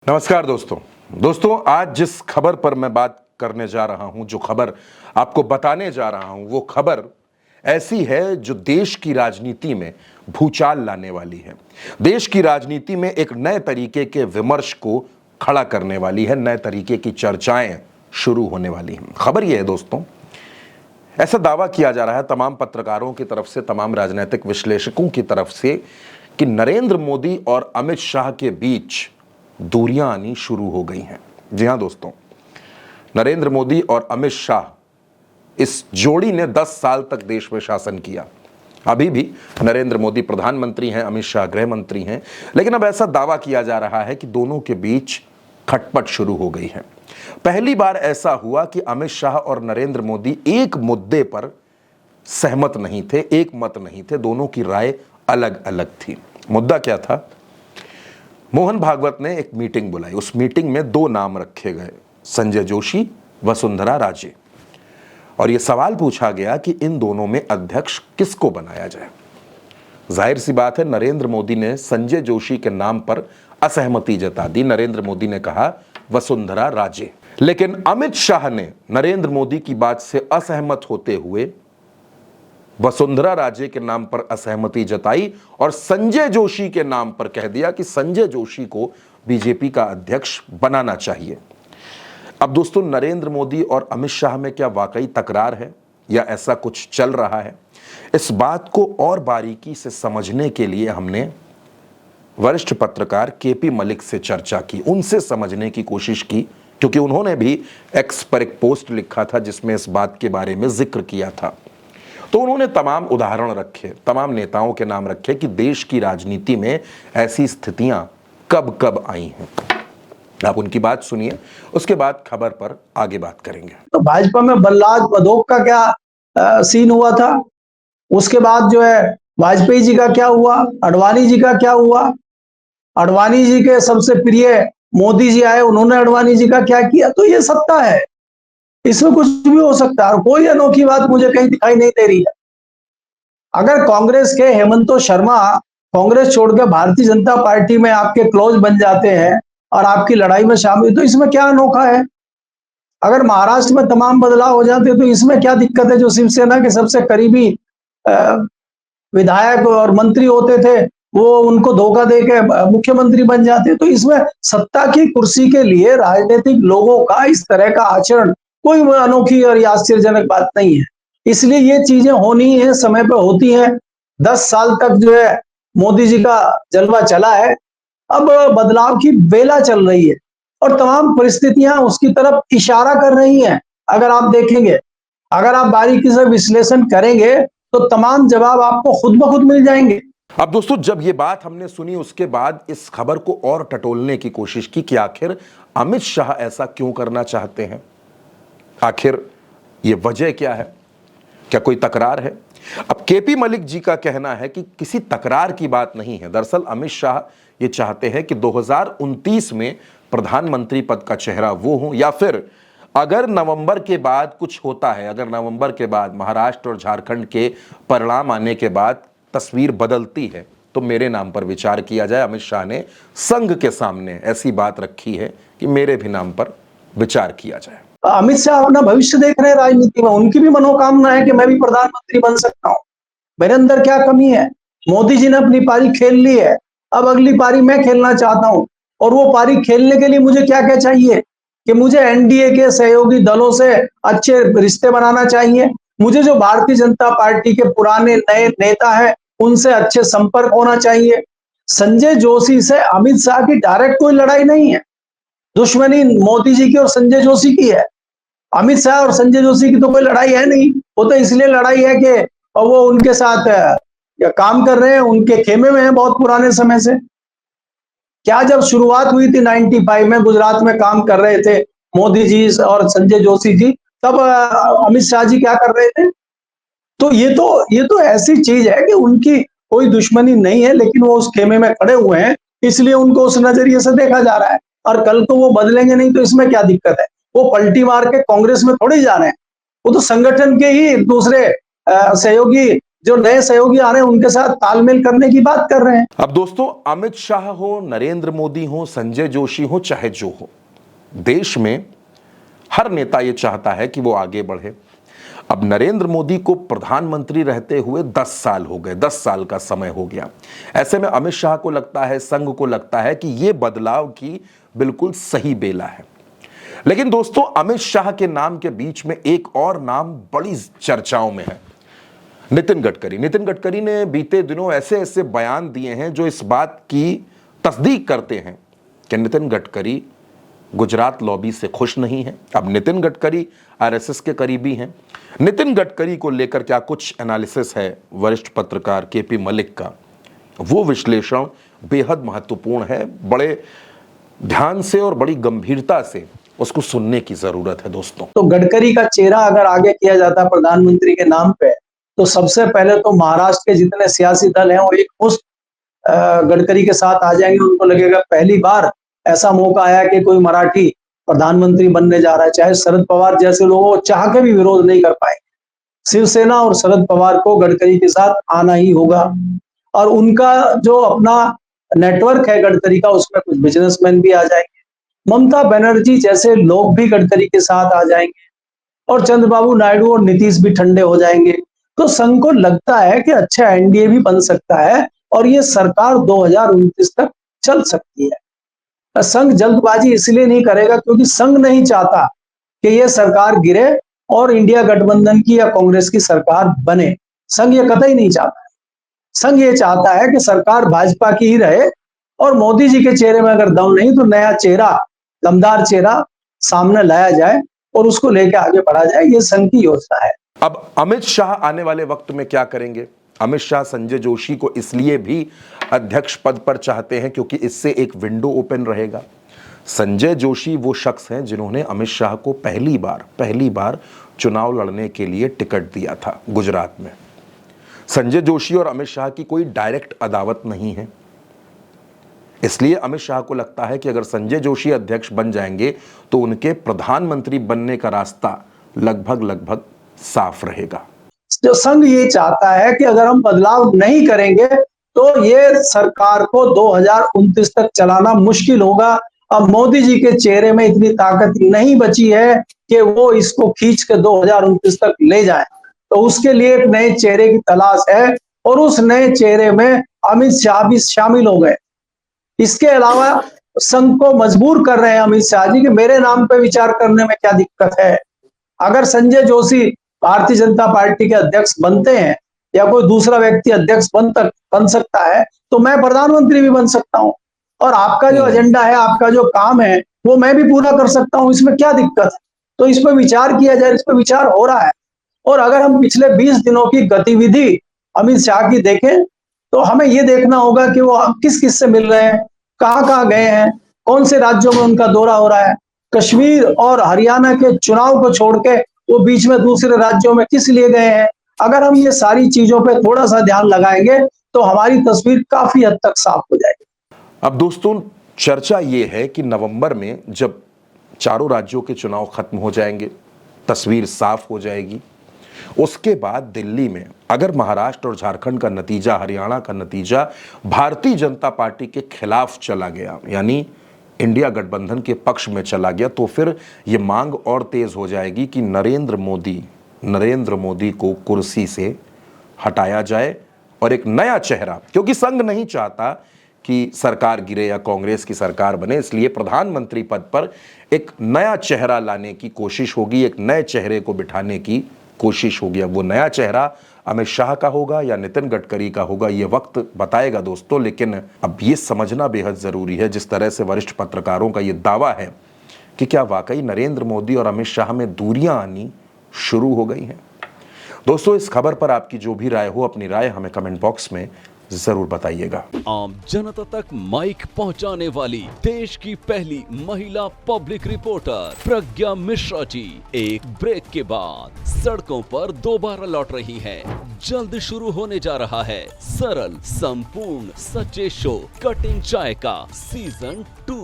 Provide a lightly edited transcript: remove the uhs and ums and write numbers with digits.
नमस्कार दोस्तों आज जिस खबर पर मैं बात करने जा रहा हूं, जो खबर आपको बताने जा रहा हूं, वो खबर ऐसी है जो देश की राजनीति में भूचाल लाने वाली है। देश की राजनीति में एक नए तरीके के विमर्श को खड़ा करने वाली है, नए तरीके की चर्चाएं शुरू होने वाली हैं। खबर यह है दोस्तों, ऐसा दावा किया जा रहा है तमाम पत्रकारों की तरफ से, तमाम राजनीतिक विश्लेषकों की तरफ से कि नरेंद्र मोदी और अमित शाह के बीच दूरियां आनी शुरू हो गई हैं। जी हां दोस्तों, नरेंद्र मोदी और अमित शाह इस जोड़ी ने 10 साल तक देश में शासन किया। अभी भी नरेंद्र मोदी प्रधानमंत्री हैं, अमित शाह गृह मंत्री हैं, लेकिन अब ऐसा दावा किया जा रहा है कि दोनों के बीच खटपट शुरू हो गई है। पहली बार ऐसा हुआ कि अमित शाह और नरेंद्र मोदी एक मुद्दे पर सहमत नहीं थे, एक मत नहीं थे, दोनों की राय अलग अलग थी। मुद्दा क्या था? मोहन भागवत ने एक मीटिंग बुलाई। उस मीटिंग में दो नाम रखे गए, संजय जोशी, वसुंधरा राजे, और यह सवाल पूछा गया कि इन दोनों में अध्यक्ष किसको बनाया जाए। जाहिर सी बात है, नरेंद्र मोदी ने संजय जोशी के नाम पर असहमति जता दी। नरेंद्र मोदी ने कहा वसुंधरा राजे, लेकिन अमित शाह ने नरेंद्र मोदी की बात से असहमत होते हुए वसुंधरा राजे के नाम पर असहमति जताई और संजय जोशी के नाम पर कह दिया कि संजय जोशी को बीजेपी का अध्यक्ष बनाना चाहिए। अब दोस्तों, नरेंद्र मोदी और अमित शाह में क्या वाकई तकरार है या ऐसा कुछ चल रहा है? इस बात को और बारीकी से समझने के लिए हमने वरिष्ठ पत्रकार केपी मलिक से चर्चा की, उनसे समझने की कोशिश की, क्योंकि उन्होंने भी एक्स पर एक पोस्ट लिखा था जिसमें इस बात के बारे में जिक्र किया था। तो उन्होंने तमाम उदाहरण रखे, तमाम नेताओं के नाम रखे कि देश की राजनीति में ऐसी स्थितियां कब कब आई हैं। आप उनकी बात सुनिए, उसके बाद खबर पर आगे बात करेंगे। तो भाजपा में बल्लाज बधोक का क्या सीन हुआ था, उसके बाद जो है वाजपेयी जी का क्या हुआ, अडवाणी जी का क्या हुआ, अडवाणी जी के सबसे प्रिय मोदी जी आए, उन्होंने अडवाणी जी का क्या किया। तो ये सत्ता है, इसमें कुछ भी हो सकता है और कोई अनोखी बात मुझे कहीं दिखाई नहीं दे रही है। अगर कांग्रेस के हेमंत शर्मा कांग्रेस छोड़कर भारतीय जनता पार्टी में आपके क्लोज बन जाते हैं और आपकी लड़ाई में शामिल, तो इसमें क्या अनोखा है? अगर महाराष्ट्र में तमाम बदलाव हो जाते तो इसमें क्या दिक्कत है? जो शिवसेना के सबसे करीबी विधायक और मंत्री होते थे, वो उनको धोखा देके मुख्यमंत्री बन जाते। तो इसमें सत्ता की कुर्सी के लिए राजनीतिक लोगों का इस तरह का आचरण कोई अनोखी और आश्चर्यजनक बात नहीं है। इसलिए ये चीजें होनी है, समय पर होती हैं। 10 साल तक जो है मोदी जी का जलवा चला है, अब बदलाव की बेला चल रही है और तमाम परिस्थितियां उसकी तरफ इशारा कर रही हैं। अगर आप देखेंगे, अगर आप बारीकी से विश्लेषण करेंगे तो तमाम जवाब आपको खुद ब खुद मिल जाएंगे। अब दोस्तों, जब ये बात हमने सुनी, उसके बाद इस खबर को और टटोलने की कोशिश की कि आखिर अमित शाह ऐसा क्यों करना चाहते हैं, आखिर ये वजह क्या है, क्या कोई तकरार है? अब केपी मलिक जी का कहना है कि किसी तकरार की बात नहीं है। दरअसल अमित शाह ये चाहते हैं कि 2029 में प्रधानमंत्री पद का चेहरा वो हो, या फिर अगर नवंबर के बाद कुछ होता है, अगर नवंबर के बाद महाराष्ट्र और झारखंड के परिणाम आने के बाद तस्वीर बदलती है, तो मेरे नाम पर विचार किया जाए। अमित शाह ने संघ के सामने ऐसी बात रखी है कि मेरे भी नाम पर विचार किया जाए। अमित शाह अपना भविष्य देख रहे हैं राजनीति में, उनकी भी मनोकामना है कि मैं भी प्रधानमंत्री बन सकता हूं, मेरे अंदर क्या कमी है। मोदी जी ने अपनी पारी खेल ली है, अब अगली पारी मैं खेलना चाहता हूं। और वो पारी खेलने के लिए मुझे क्या क्या चाहिए कि मुझे एनडीए के सहयोगी दलों से अच्छे रिश्ते बनाना चाहिए, मुझे जो भारतीय जनता पार्टी के पुराने नए नेता हैं उनसे अच्छे संपर्क होना चाहिए। संजय जोशी से अमित शाह की डायरेक्ट कोई लड़ाई नहीं है, दुश्मनी मोदी जी की और संजय जोशी की है। अमित शाह और संजय जोशी की तो कोई लड़ाई है नहीं, वो तो इसलिए लड़ाई है कि वो उनके साथ काम कर रहे हैं, उनके खेमे में हैं बहुत पुराने समय से। क्या जब शुरुआत हुई थी 95 में, गुजरात में काम कर रहे थे मोदी जी और संजय जोशी जी, तब अमित शाह जी क्या कर रहे थे? तो ये तो ऐसी चीज है कि उनकी कोई दुश्मनी नहीं है, लेकिन वो उस खेमे में खड़े हुए हैं, इसलिए उनको उस नजरिए से देखा जा रहा है। और कल को वो बदलेंगे नहीं, तो इसमें क्या दिक्कत है? वो पलटी मार के कांग्रेस में थोड़ी जा रहे हैं, वो तो संगठन के ही दूसरे सहयोगी जो नए सहयोगी आ रहे हैं उनके साथ तालमेल करने की बात कर रहे हैं। अब दोस्तों, अमित शाह हो, नरेंद्र मोदी हो, संजय जोशी हो, चाहे जो हो, देश में हर नेता ये चाहता है कि वो आगे बढ़े। अब नरेंद्र मोदी को प्रधानमंत्री रहते हुए 10 साल हो गए, 10 साल का समय हो गया। ऐसे में अमित शाह को लगता है, संघ को लगता है कि ये बदलाव की बिल्कुल सही बेला है। लेकिन दोस्तों, अमित शाह के नाम के बीच में एक और नाम बड़ी चर्चाओं में है, नितिन गडकरी। नितिन गडकरी ने बीते दिनों ऐसे ऐसे बयान दिए हैं जो इस बात की तस्दीक करते हैं कि नितिन गडकरी गुजरात लॉबी से खुश नहीं है। अब नितिन गडकरी आरएसएस के करीबी हैं। नितिन गडकरी को लेकर क्या कुछ एनालिसिस है वरिष्ठ पत्रकार केपी मलिक का, वो विश्लेषण बेहद महत्वपूर्ण है। बड़े ध्यान से और बड़ी गंभीरता से उसको सुनने की जरूरत है दोस्तों। तो गडकरी का चेहरा अगर आगे किया जाता प्रधानमंत्री के नाम पे, तो सबसे पहले तो महाराष्ट्र के जितने सियासी दल हैं वो एक मुश्त गडकरी के साथ आ जाएंगे। उनको लगेगा पहली बार ऐसा मौका आया कि कोई मराठी प्रधानमंत्री बनने जा रहा है। चाहे शरद पवार जैसे लोगों चाह के भी विरोध नहीं कर पाएंगे। शिवसेना और शरद पवार को गडकरी के साथ आना ही होगा। और उनका जो अपना नेटवर्क है गडकरी का, उसमें कुछ बिजनेसमैन भी आ जाएंगे। ममता बनर्जी जैसे लोग भी गडकरी के साथ आ जाएंगे और चंद्रबाबू नायडू और नीतीश भी ठंडे हो जाएंगे। तो संघ को लगता है कि अच्छा एनडीए भी बन सकता है और ये सरकार 2029 तक चल सकती है। संघ जल्दबाजी इसलिए नहीं करेगा क्योंकि संघ नहीं चाहता कि यह सरकार गिरे और इंडिया गठबंधन की या कांग्रेस की सरकार बने। संघ ये कतई नहीं चाहता है। संघ ये चाहता है कि सरकार भाजपा की ही रहे और मोदी जी के चेहरे में अगर दम नहीं तो नया चेहरा, दमदार चेहरा सामने लाया जाए और उसको लेकर आगे बढ़ा जाए। ये संघ की योजना है। अब अमित शाह आने वाले वक्त में क्या करेंगे? अमित शाह संजय जोशी को इसलिए भी अध्यक्ष पद पर चाहते हैं क्योंकि इससे एक विंडो ओपन रहेगा। संजय जोशी वो शख्स हैं जिन्होंने अमित शाह को पहली बार चुनाव लड़ने के लिए टिकट दिया था गुजरात में। संजय जोशी और अमित शाह की कोई डायरेक्ट अदावत नहीं है, इसलिए अमित शाह को लगता है कि अगर संजय जोशी अध्यक्ष बन जाएंगे तो उनके प्रधानमंत्री बनने का रास्ता लगभग साफ रहेगा। जो संघ ये चाहता है कि अगर हम बदलाव नहीं करेंगे तो ये सरकार को 2029 तक चलाना मुश्किल होगा। अब मोदी जी के चेहरे में इतनी ताकत नहीं बची है कि वो इसको खींच के 2029 तक ले जाए। तो उसके लिए एक नए चेहरे की तलाश है और उस नए चेहरे में अमित शाह भी शामिल हो गए। इसके अलावा संघ को मजबूर कर रहे हैं अमित शाह जी कि मेरे नाम पे विचार करने में क्या दिक्कत है। अगर संजय जोशी भारतीय जनता पार्टी के अध्यक्ष बनते हैं या कोई दूसरा व्यक्ति अध्यक्ष बन सकता है तो मैं प्रधानमंत्री भी बन सकता हूं और आपका जो एजेंडा है, आपका जो काम है वो मैं भी पूरा कर सकता हूं। इसमें क्या दिक्कत है? तो इस पर विचार किया जाए। इस पर विचार हो रहा है। और अगर हम पिछले 20 दिनों की गतिविधि अमित शाह की देखें तो हमें ये देखना होगा कि वो किस किस से मिल रहे हैं, कहाँ गए हैं, कौन से राज्यों में उनका दौरा हो रहा है। कश्मीर और हरियाणा के चुनाव को छोड़ के वो बीच में दूसरे राज्यों में किस लिए गए हैं। अगर हम ये सारी चीजों पे थोड़ा सा ध्यान लगाएंगे तो हमारी तस्वीर काफी हद तक साफ हो जाएगी। अब दोस्तों, चर्चा ये है कि नवंबर में जब चारों राज्यों के चुनाव खत्म हो जाएंगे, तस्वीर साफ हो जाएगी, उसके बाद दिल्ली में अगर महाराष्ट्र और झारखंड का नतीजा, हरियाणा का नतीजा भारतीय जनता पार्टी के खिलाफ चला गया, यानी इंडिया गठबंधन के पक्ष में चला गया, तो फिर यह मांग और तेज हो जाएगी कि नरेंद्र मोदी को कुर्सी से हटाया जाए और एक नया चेहरा, क्योंकि संघ नहीं चाहता कि सरकार गिरे या कांग्रेस की सरकार बने, इसलिए प्रधानमंत्री पद पर एक नया चेहरा लाने की कोशिश होगी, एक नए चेहरे को बिठाने की कोशिश होगी। अब वो नया चेहरा अमित शाह का होगा या नितिन गडकरी का होगा, ये वक्त बताएगा दोस्तों। लेकिन अब ये समझना बेहद जरूरी है, जिस तरह से वरिष्ठ पत्रकारों का ये दावा है कि क्या वाकई नरेंद्र मोदी और अमित शाह में दूरियां आनी शुरू हो गई हैं। दोस्तों, इस खबर पर आपकी जो भी राय हो, अपनी राय हमें कमेंट बॉक्स में जरूर बताइएगा। आम जनता तक माइक पहुंचाने वाली देश की पहली महिला पब्लिक रिपोर्टर प्रज्ञा मिश्रा जी एक ब्रेक के बाद सड़कों पर दोबारा लौट रही हैं। जल्द शुरू होने जा रहा है सरल, संपूर्ण, सच्चे शो कटिंग चाय का सीजन 2।